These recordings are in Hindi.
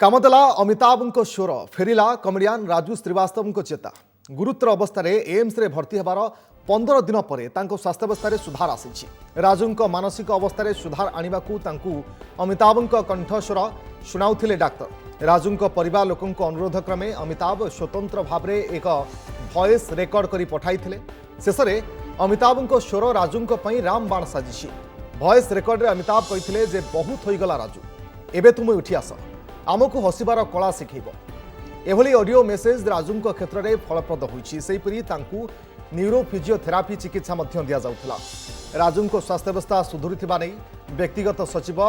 कामदेला अमिताभ स्वर फेरिला कमेडियान राजू श्रीवास्तव चेता गुरुतर अवस्था एम्स रे भर्ती होबार 15 दिन पर स्वास्थ्यावस्था सुधार आसी राजू मानसिक अवस्था सुधार आने को अमिताभ कंठस्वर शुणाउथिले डाक्तर राजू परिवार लोकों अनुरोध क्रमे अमिताभ स्वतंत्र भाव में एक वॉइस रेकर्ड कर पठाई शेष में अमिताभ स्वर राजू राम बाण साजिश वॉइस रेकर्ड अमिताभ कहते बहुत होगला राजू एबे तुम उठी आस आमको हसिबार कला शिखेब एभली ऑडियो मेसेज राजू क्षेत्र में फलप्रद होईपरी न्यूरो फिजियोथेरापी चिकित्सा दि जाउथला राजू स्वास्थ्यावस्था सुधुरी नहीं व्यक्तिगत सचिव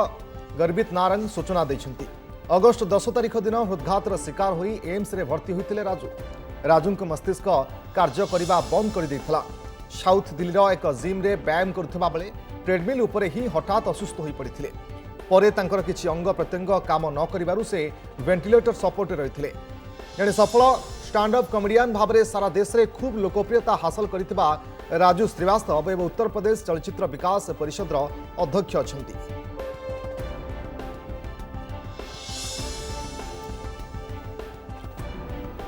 गर्बित नारंग सूचना देछंती अगस्ट 10 तारिख दिन हृदघातर शिकार होई एम्स रे भर्ती होइतिले राजू मस्तिष्क कार्य करने बंद कर देथिला साउथ दिल्ली एक जिम रे व्यायाम करुवा बेले ट्रेडमिल उपरे ही हठात असुस्थ हो पड़ते परे तांकर किछि अंग प्रत्यंग काम न करिबारु से वेंटिलेटर सपोर्ट रही जड़े सफल स्टैंड अप कमेडियन भाव में सारा देश में खूब लोकप्रियता हासिल करथिबा राजू श्रीवास्तव एवं उत्तर प्रदेश चलचित्र विकास परिषद अध्यक्ष अछंती।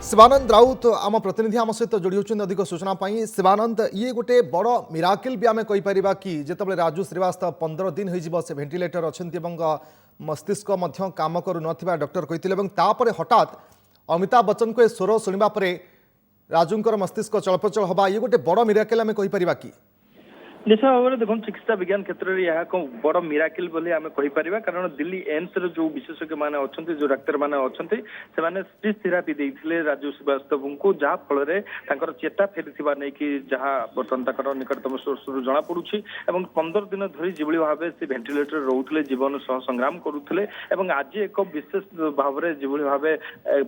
शिवानंद राउत आम प्रतिनिधि आम सहित जोड़ी होती अधिक सूचना पाई। शिवानंद ये गोटे बड़ मिराकिल भी आम कहीपर कि जिते राजू श्रीवास्तव 15 दिन हो से भेंटिलेटर अच्छा मस्तिष्क काम करू न डॉक्टर कहते हठात अमिताभ बच्चन को स्वर शुणा राजूंकर मस्तिष्क चलप्रचल हवा ये गोटे बड़ मिराकिल आम कहीपर कि निश्चय भाव में देखो चिकित्सा विज्ञान क्षेत्र में यह बड़ मिराकिल बोली आम कहीपर कारण दिल्ली एम्स जो विशेषज्ञ मैंने अच्छा जो डाक्तर मैंने अच्छा से स्पीच थेरापी देते राजू श्रीवास्तव को जहाँ फल चेता फेरी नहीं कि जहाँ बर्तमान निकटतम सोर्स जना पड़ुछि 15 दिन धरी जिभली भाव से भेंटिलेटर रोते जीवन सह संग्राम करुले आज एक विशेष भाव में जिभली भाव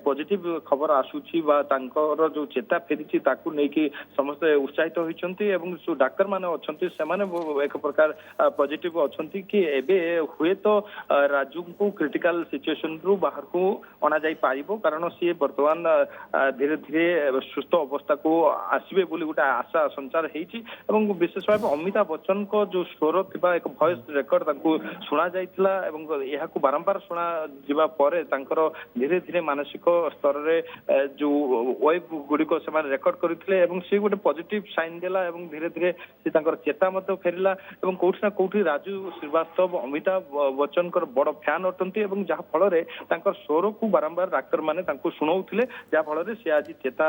पॉजिटिव खबर आसूची जो चेता फेरी नहीं समस्ते उत्साहित होती जो डाक्तर मैंने अच्छा सेमाने एक प्रकार पॉजिटिव अच्छी कि एबे हुए तो राजू को क्रिटिकल सिचुएशन रु बाहर को अना जाई पारिबो कारण सी वर्तमान धीरे धीरे सुस्थ अवस्था को आसबे बोली गोटे आशा संचार होईची एवं विशेष भाव अमिताभ बच्चन को जो स्वर थिबा एक वॉइस रेकर्ड तांको सुना जाइतला एवं यहा को बारंबार सुना जिबा परे तांकर धीरे धीरे मानसिक स्तर रे जो वेब गुडी को समान रेकॉर्ड करथिले एवं से गोटे पॉजिटिव साइन देला एवं धीरे धीरे से तांकर चेता फेरला एवं कोठी ना कोठी राजू श्रीवास्तव अमिताभ बच्चन बड़ फैन अटंती जहाँ फल स्वर को बारंबार डाक्तर मैंने शुणाउथिले जहाँ फल से आज चेता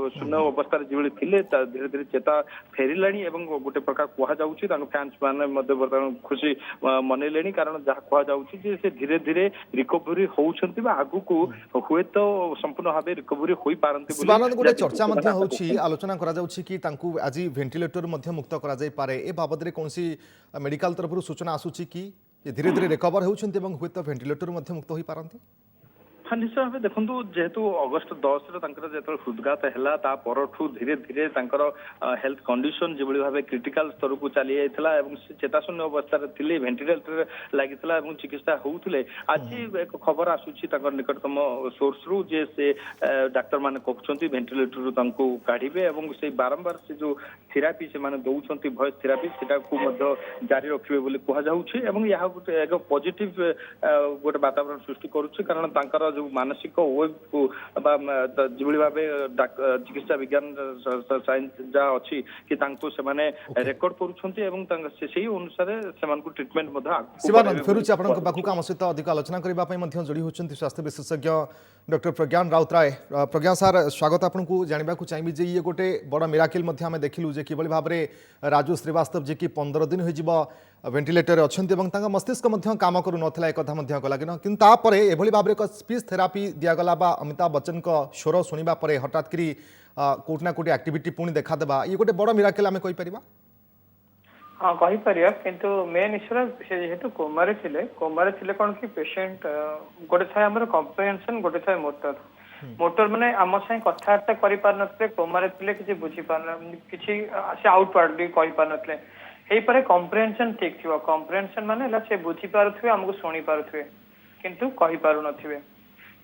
शून्य अवस्था जो धीरे धीरे चेता फेरला गोटे प्रकार कहुच्छी फैंस मैंने खुशी मनइले कारण जहाँ कहुच्छी से धीरे धीरे रिकवरी होती आगु को हुए तो संपूर्ण भाव रिकवरी हो पारती गोटे चर्चा आलोचना कि आज भेंटिलेटर मुक्त कर ए बाबद कौन मेडिकल तरफ सूचना आसूची कि धीरे धीरे रिकवर होती हुए तो भेंटिलेटर मुक्त हो पारती हाँ निश्चय भाव देखो जेहेतु अगस्ट 10 जो हृदघात है परठू धीरे धीरे हेल्थ कंडीशन जो भाव क्रिटिकल स्तर को चली जाता चेताशून्य अवस्था थे भेंटिलेटर लगी चिकित्सा होते आज एक खबर आसूची निकटतम सोर्स रु जे से डाक्तर मैंने कहते भेंटिलेटर काढ़े से बारंबार से जो थेरापी से दौरान वॉइस थेरापी से जारी रखिए बोली कहुच्छे यह गोटे एक पॉजिटिव गोटे वातावरण सृष्टि करुच्छे कारण जो मानसिक वेब को जो भाव चिकित्सा विज्ञान साइंस जहाँ अच्छी कि रेकर्ड करुछंती अनुसार से ट्रिटमेंट शिवानंद फेरुची आपन पाखु आम सहित अधिक आलोचना करने जोड़ी होती स्वास्थ्य विशेषज्ञ डॉक्टर प्रज्ञान राउतराय प्रज्ञा सार स्वागत आपको जानवा चाहिए जे ये गोटे बड़ मिराकिल आम देखिलु जे किभली भाव में राजू श्रीवास्तव जी की 15 दिन हो वेंटिलेटर अच्छा मस्तिष्क काम करू ना एक कला कि एभली भाव एक स्पीच थेरापी दिगला अमिताभ बच्चन स्वर शुणा हठात करी कोटना कोटी एक्टिविटी पुणी देखादेवा ये गोटे बड़ मिराकिल आम कहीपर हाँ कहीपर किंतु मेन इश्यू जेहेतु कोमारे कौन कि पेशेंट गोटे थाए आम कम्प्रेहेंशन गोटे थाए मोटर माने आम साथ कथबार्ता कर कोमारे कि बुझी पार कि आउटवर्डली कही पार नपरे कम्प्रेहेंशन ठीक थी कम्प्रेहेंशन माने से बुझी पारे आमको शुणी पारे किंतु कही पार न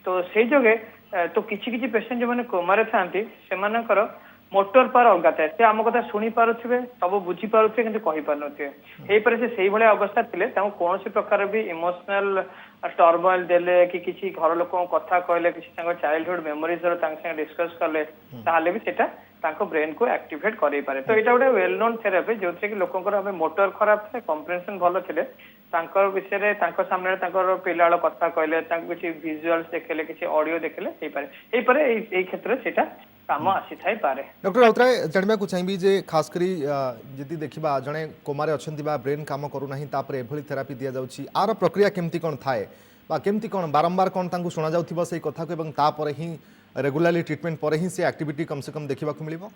तो से जगह तो किसी पेशेंट जो मैंने कोमारे था से मोटर पार अलग थाए से आम कथा शुणी पारे सब बुझी पारे कि कही पार नए से अवस्था थे कौन प्रकार भी इमोशनल टर्मोइल देले कि किसी घर लोक कथा कहले किसी चाइल्डहुड मेमोरीज डिस्कस कले ताहले भी सेटा तांको ब्रेन को एक्टिवेट करेई पारे। तो एटा गोटे वेल नोन थेरापी जो कि लोकंकर मोटर खराब थे कॉम्प्रिहेंशन भलो थिले तांकर विषय रे तांको सामने तांकर पिलाळ कथा कहले तांको किसी विजुअल्स देखले किसी ऑडियो देखले एई पारे एई क्षेत्र सेटा काम आसी थाई पारे। डॉक्टर राउतराय जानबा को चाहिबी जे खास करी जदी देखिबा जणे कोमारे अछंती बा ब्रेन काम करू नाही तापर एभली थेरापी दिया जाउची आर प्रक्रिया केमती कोन थाए बा केमती कोन बारंबार कोन तांको सुना जाउथिबो सेई कथा को एवं तापर ही रेगुलरली ट्रीटमेंट पर ही से एक्टिविटी कम से कम देखिबा को मिलिबो।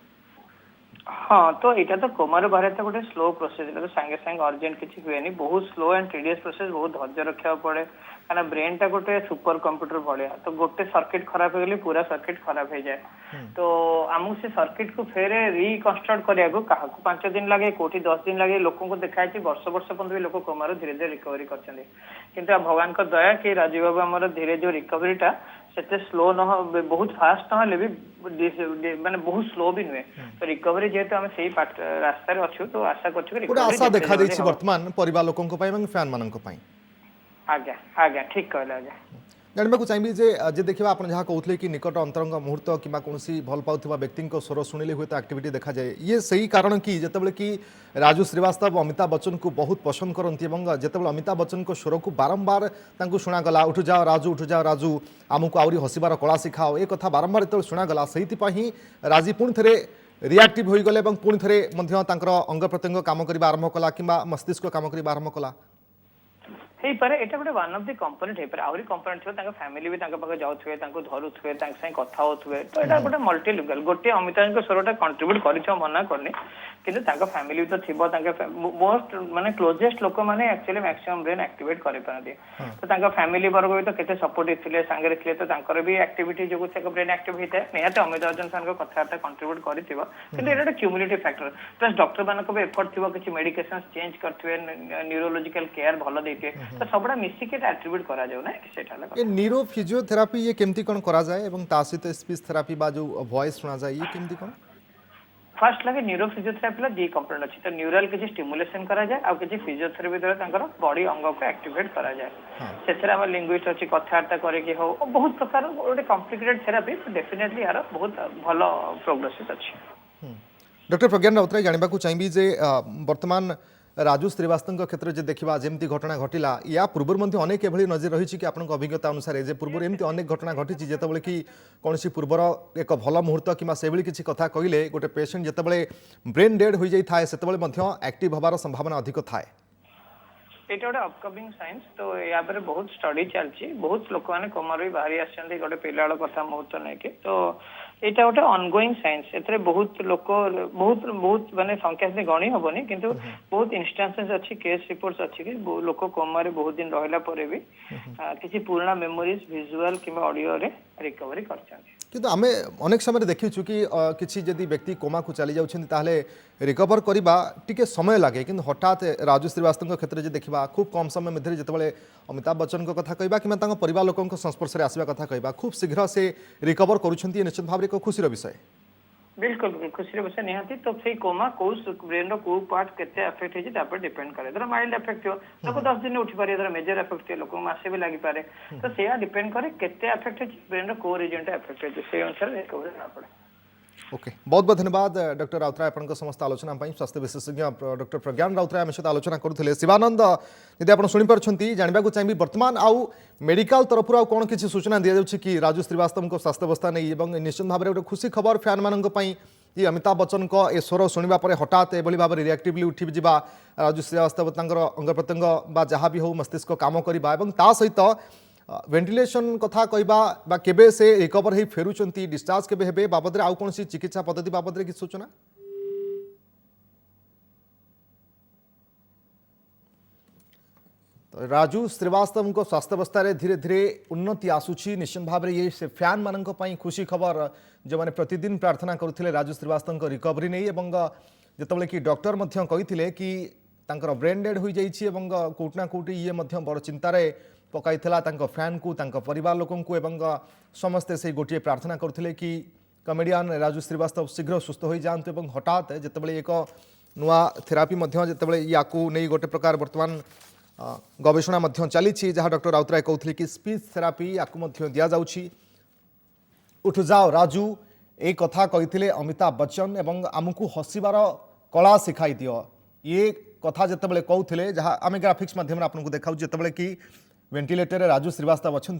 हाँ तो यहाँ तो कोमार बाहर तो गोटे स्लो प्रोसेस तो सांगे सांगे अर्जेंट किसी हुए बहुत स्लो एंड टीडियस प्रोसेस बहुत धैर्य रखा पड़े क्या ब्रेन टा गोटे सुपर कंप्यूटर भाया तो गोटे सर्किट खराब हो गले पूरा सर्किट खराब हो जाए तो आमको से सर्किट को फेर रिकनस्ट्रक्ट करा क्या 5 दिन लगे कोटी 10 दिन लगे लोक देखाई वर्ष वर्ष पर्यटन भी लोक कोमार धीरे धीरे रिकवरी कर भगवान का दया कि राजीव बाबू आम धीरे जो रिकवरीटा से स्लो न बहुत फास्ट ना भी माने बहुत स्लो भी नुहे तो रिकवरी जेहेतु आम से रास्तार अच्छु तो आशा कर देखा देछि वर्तमान परिवार लोकों को पाई फैन मानन को पाई। आज्ञा आज्ञा ठीक कहले आज्ञा जानबा को चाहिए जे देखिबा आपण जहाँ कहते कि निकट अंतरंग मुहूर्त कि कौन भल पाउथिबा व्यक्ति स्वर शुणिले हुए तो एक्टिविटी देखा जाए ये सही कारण कि जितेबाला कि राजू श्रीवास्तव अमिताभ बच्चन को बहुत पसंद करती जितेबाला अमिताभ बच्चन को स्वर को बारंबार शुणागला उठु जाओ राजू आमको आहरी हसबार कला शिखाओ ए कथा बारंबार जो शुणागला से राजी पुणी थे रिएक्टिव हो गले पुणी थे अंग प्रत्यंग काम करने आरंभ कला कि मस्तिष्क काम करने आरंभ कला हे पारे एटा गोटे वन ऑफ द कंपोनेंट हे पारे आउरी कंपोनेंट छो तांका फैमिली भी तांका पाखे जाउथुवे तांको धरुथुवे तांका संग कथा होथुवे तो एटा गोटे मल्टी लिगल गोटे अमिताभ को स्वरटा कंट्रीब्यूट करिछो मना करनी किंतु तांका फैमिली भी तो थिबो तांका मोस्ट माने क्लोजेस्ट लोक माने एक्चुअली मैक्सिमम ब्रेन एक्टिवेट करि पारदे तो तांका फैमिली वर्ग भी तो केते सपोर्टिव थिले संगे थिले तो तांकर भी एक्टिविटी जो से ब्रेन एक्टिव होइता नेहाते अमिताभ बच्चन सन को कथाटा कंट्रीब्यूट करिथिबो किंतु एटा क्यूमुलेटिव फैक्टर प्लस डॉक्टर मान को भी एफर्ट थिबो किछि मेडिकेशंस चेंज करथिबे न्यूरोलॉजिकल केयर भलो देइते तो सबडा मिसिके एट्रिब्यूट करा जाउ ना सेटा ये न्यूरो फिजियोथेरापी ये केमती कोन करा जाए एवं ता सहित स्पीच थेरापी बा जो वॉइस सुना जाए ये केमती कोन फर्स्ट लगे न्यूरो फिजियोथेरापी ला दी कंपोनेंट अछि तो न्यूरल के स्टिमुलेशन करा जाए आ के फिजियोथेरापी द्वारा तांकर बॉडी अंग को एक्टिवेट करा जाए सेथरा हम लिंग्विस्ट अछि कथार्ता करे कि हो बहुत प्रकार गोटे कॉम्प्लिकेटेड थेरापी डेफिनेटली यार बहुत भलो प्रोग्रेस अछि। डॉक्टर प्रज्ञान राउतराय जानबा को चाहिबी जे वर्तमान राजू श्रीवास्तव क्षेत्र में देखा जमी घटना घटला या पूर्व अनेक एभली नजर रही कि आपन अभिज्ञता अनुसार जे पूर्व एमती अनेक घटना घटी जितेबाला कि कौन पूर्वर एक भल मुहूर्त कि किसी कथा कहले गोटे पेसेंट जितेबाला ब्रेन डेड हो जाए से एक्टिव हबार संभावना अधिक थाए एटा गोटे अपकमिंग साइंस तो या पर बहुत स्टडी चलछि बहुत लोक माने कोमार भी बाहरी आछन्ते गोटे पिलाळ कथा मुहूर्त नै के तो एटा गोटे ऑनगोइंग साइंस एतरे बहुत लोक बहुत माने संख्या से गणी होबनी किंतु बहुत इंस्टेंसेस अछि केस रिपोर्ट्स अछि कि लोक कोमार बहुत दिन रहला परे भी किछि पुराना मेमोरीज विजुअल किबा ऑडियो रे रिकवरी करछन्ते किंतु आमे अनेक समय देखिछु कि किसी जदि व्यक्ति कोमा को चली जाउछन्ति ताहले रिकवर करबा टिके समय लागे किंतु हठात राजू श्रीवास्तव क्षेत्र जे देखिबा खूब कम समय मध्य जितेबाला अमिताभ बच्चन को कथा कहबा कि परिवार लोकों संस्पर्श में आसवा कथा कहबा खूब शीघ्र से रिकवर करुछन्ति निश्चित भाव एक खुशीर विषय बिल्कुल खुशी विषय निहाती तो से कोमा को ब्रेन रो को पार्ट केते अफेक्ट हे जे पर डिपेंड करे धर माइल्ड अफेक्ट हो लोक 10 दिन उठी पारे धर मेजर अफेक्ट लोक मासे भी लागि पारे तो सेया डिपेंड करे केते अफेक्ट हे ब्रेन रो को रीजन अफेक्ट हे से अनुसार रिकवरी ना पड़े। ओके बहुत बहुत धन्यवाद डॉक्टर राउतराय आपन समस्त आलोचना स्वास्थ्य विशेषज्ञ डॉक्टर प्रज्ञान राउतराय आम सहित आलोचना करुले। शिवानंद यदि आप शुणिपार्टी जानवा चाहिए वर्तमान आउ मेडिकल तरफ आउ कौन किसी सूचना दि जाऊँ कि राजू श्रीवास्तव को स्वास्थ्यावस्था नहीं निश्चित भाव में गोटे खुशी खबर फैन मान कि अमिताभ बच्चन को ए स्वर शुणा पर हठात एभली भाव में रिएक्टिवली उठी जा राजू श्रीवास्तव अंग प्रत्यंग जहाँ भी हो मस्तिष्क काम करवा सहित वेंटिलेशन कथा कहबा केबे से रिकवर हो फेरुचंती डिस्चार्ज केबे हेबे बाबद रे आउ कौन सी चिकित्सा पद्धति बाबद रे किसी सूचना तो राजू श्रीवास्तव को स्वास्थ्यावस्था धीरे धीरे उन्नति आसूची निश्चित भाव में ये से फैन मान खुशी खबर जो मैंने प्रतिदिन प्रार्थना करुले राजू श्रीवास्तव रिकवरी नहीं जितेबाला कि डॉक्टर कहते कि ब्रेन डेड हो जाइए कोटना कोटी ये बड़ चिंतार पकाई फैन को परिवार लोकों को समस्ते से गोटे प्रार्थना करुले कि कमेडियन राजू श्रीवास्तव शीघ्र सुस्थ हो जातु हठात जितेबाला एक नुआ थेरापी जितेबाला या नहीं गोटे प्रकार बर्तमान गवेषणा मध्य चली जहाँ डॉक्टर राउतराय कहते कि स्पीच थेरापी या दि जाऊँगी। उठ जाओ राजू ए कथा कही अमिताभ बच्चन एवं आमको हसबार कला शिखाई दियो ये कथा जितेबाला कहते जहाँ आम ग्राफिक्स माध्यम आपको देखा जितेबाला कि वेंटिलेटर राजू श्रीवास्तव अच्छा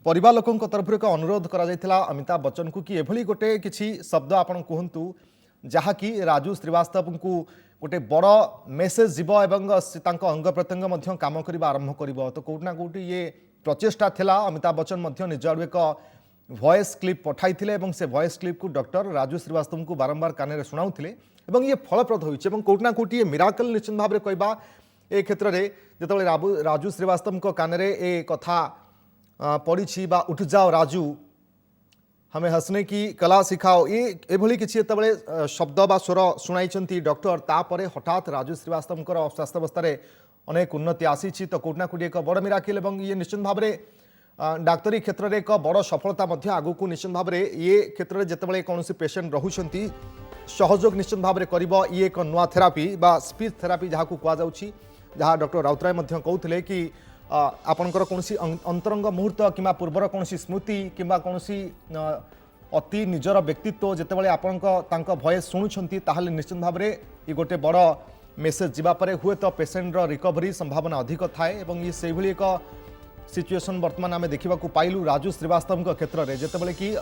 परिवार लोकों तरफ एक अनुरोध करा अमिताभ बच्चन को कि एभली गोटे किसी शब्द आपन कहतु जहाँकि राजू श्रीवास्तव को गोटे बड़ मेसेज जीव एवं अंग प्रत्यंग काम करने आरंभ कर तो कौटना कौटी ये प्रचेषा थिला। अमिताभ बच्चन निज आड़ एक वॉइस क्लिप पठाई से वॉइस क्लिप को डॉक्टर राजू श्रीवास्तव को बारंबार कान शुणाउथिले एवं ये फलप्रद होइछि एवं कौटना कौटी ये मिराकल निश्चित भाव में कहबा ए क्षेत्र में जिते राजू श्रीवास्तव कान ए कथा पड़ी बा उठ जाओ राजू हमें हंसने की कला सिखाओ ये एभली किसी जितेबाला शब्द बा स्वर शुणाई डॉक्टर तापर हठात राजू श्रीवास्तव स्वास्थ्यावस्था अनेक उन्नति आसी तो कौटना कौटी एक बड़ मिराकिल एवं ये निश्चित भाव में डाक्तरी क्षेत्र में एक बड़ सफलता आगू को निश्चित भाव में ये क्षेत्र में जितेबाला कौन पेसेंट रोचंती सहयोग निश्चित भाव में कर ये एक नुआ थेरापी बा स्पीच थेरापी जहाँ को कहुच्छी जहाँ डॉक्टर राउतराय कहते कि आपणकर कौन अंतरंग मुहूर्त कि पूर्वर कौन स्मृति कि कौन अति निजर व्यक्तित्व जितेबाला आपण भॉइस शुणुंट ताहले निश्चित भाव में ये गोटे बड़ मेसेज जावापर हुए तो पेसेंट रिकवरी संभावना अधिक थाए और ये से एक सिचुएशन वर्तमान आम देखा पाइलु राजू श्रीवास्तव क्षेत्र में जितेबाला कि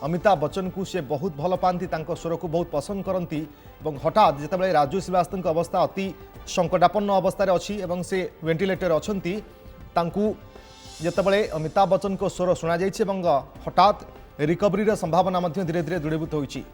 अमिताभ बच्चन को से बहुत भल पाती स्वर को बहुत पसंद करती हठात जितेबाला राजू श्रीवास्तव की अवस्था अति संकटापन्न अवस्था अच्छी से वेंटिलेटर अच्छी जितेबाला अमिताभ बच्चन को स्वर शुणा हठात रिकवरी संभावना धीरे धीरे दृढ़ीभूत होइछि।